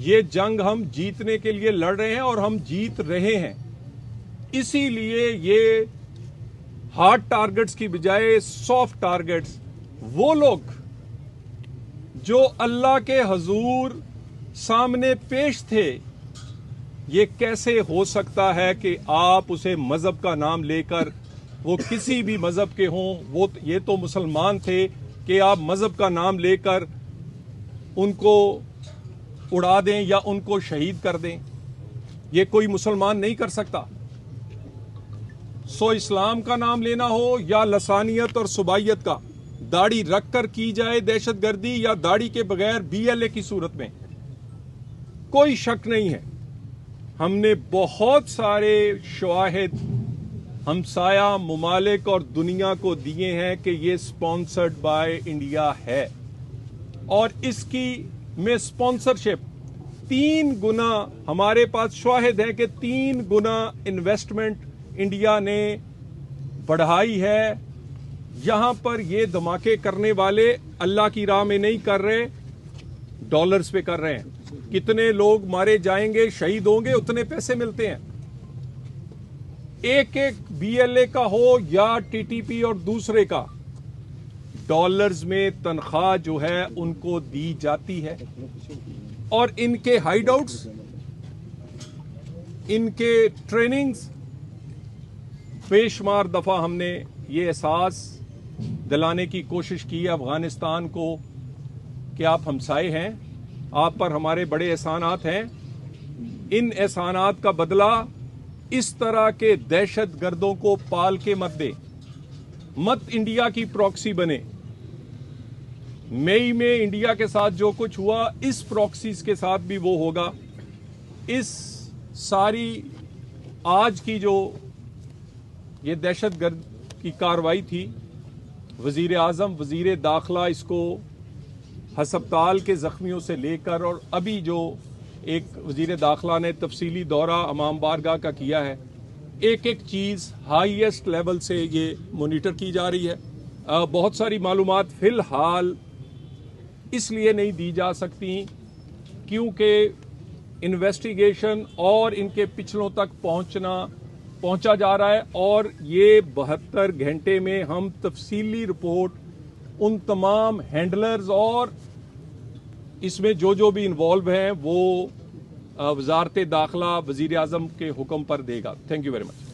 یہ جنگ ہم جیتنے کے لیے لڑ رہے ہیں اور ہم جیت رہے ہیں. اسی لیے یہ ہارڈ ٹارگٹس کی بجائے سافٹ ٹارگٹس، وہ لوگ جو اللہ کے حضور سامنے پیش تھے، یہ کیسے ہو سکتا ہے کہ آپ اسے مذہب کا نام لے کر، وہ کسی بھی مذہب کے ہوں، یہ تو مسلمان تھے، کہ آپ مذہب کا نام لے کر ان کو اڑا دیں یا ان کو شہید کر دیں. یہ کوئی مسلمان نہیں کر سکتا. سو اسلام کا نام لینا ہو یا لسانیت اور صوبائیت کا، داڑھی رکھ کر کی جائے دہشت گردی یا داڑھی کے بغیر BLA کی صورت میں، کوئی شک نہیں ہے. ہم نے بہت سارے شواہد ہمسایہ ممالک اور دنیا کو دیے ہیں کہ یہ سپانسرڈ بائی انڈیا ہے، اور اس کی میں سپانسرشپ 3 گنا، ہمارے پاس شواہد ہے کہ 3 گنا انویسٹمنٹ انڈیا نے بڑھائی ہے. یہاں پر یہ دھماکے کرنے والے اللہ کی راہ میں نہیں کر رہے، ڈالرز پہ کر رہے ہیں. کتنے لوگ مارے جائیں گے، شہید ہوں گے، اتنے پیسے ملتے ہیں. ایک BLA کا ہو یا TTP اور دوسرے کا، ڈالرز میں تنخواہ جو ہے ان کو دی جاتی ہے، اور ان کے ہائیڈ آؤٹس، ان کے ٹریننگز، بے شمار دفعہ ہم نے یہ احساس دلانے کی کوشش کی افغانستان کو کہ آپ ہمسائے ہیں، آپ پر ہمارے بڑے احسانات ہیں. ان احسانات کا بدلہ اس طرح کے دہشت گردوں کو پال کے مت دے، مت انڈیا کی پراکسی بنے. مئی میں انڈیا کے ساتھ جو کچھ ہوا، اس پراکسیز کے ساتھ بھی وہ ہوگا. اس ساری آج کی جو یہ دہشت گرد کی کارروائی تھی، وزیر اعظم، وزیر داخلہ اس کو ہسپتال کے زخمیوں سے لے کر، اور ابھی جو ایک وزیر داخلہ نے تفصیلی دورہ امام بارگاہ کا کیا ہے، ایک ایک چیز ہائیسٹ لیول سے یہ مانیٹر کی جا رہی ہے. بہت ساری معلومات فی الحال اس لیے نہیں دی جا سکتی کیونکہ انویسٹیگیشن اور ان کے پچھلوں تک پہنچا جا رہا ہے، اور یہ 72 گھنٹے میں ہم تفصیلی رپورٹ ان تمام ہینڈلرز اور اس میں جو بھی انوالو ہیں وہ وزارت داخلہ وزیر اعظم کے حکم پر دے گا. Thank you very much.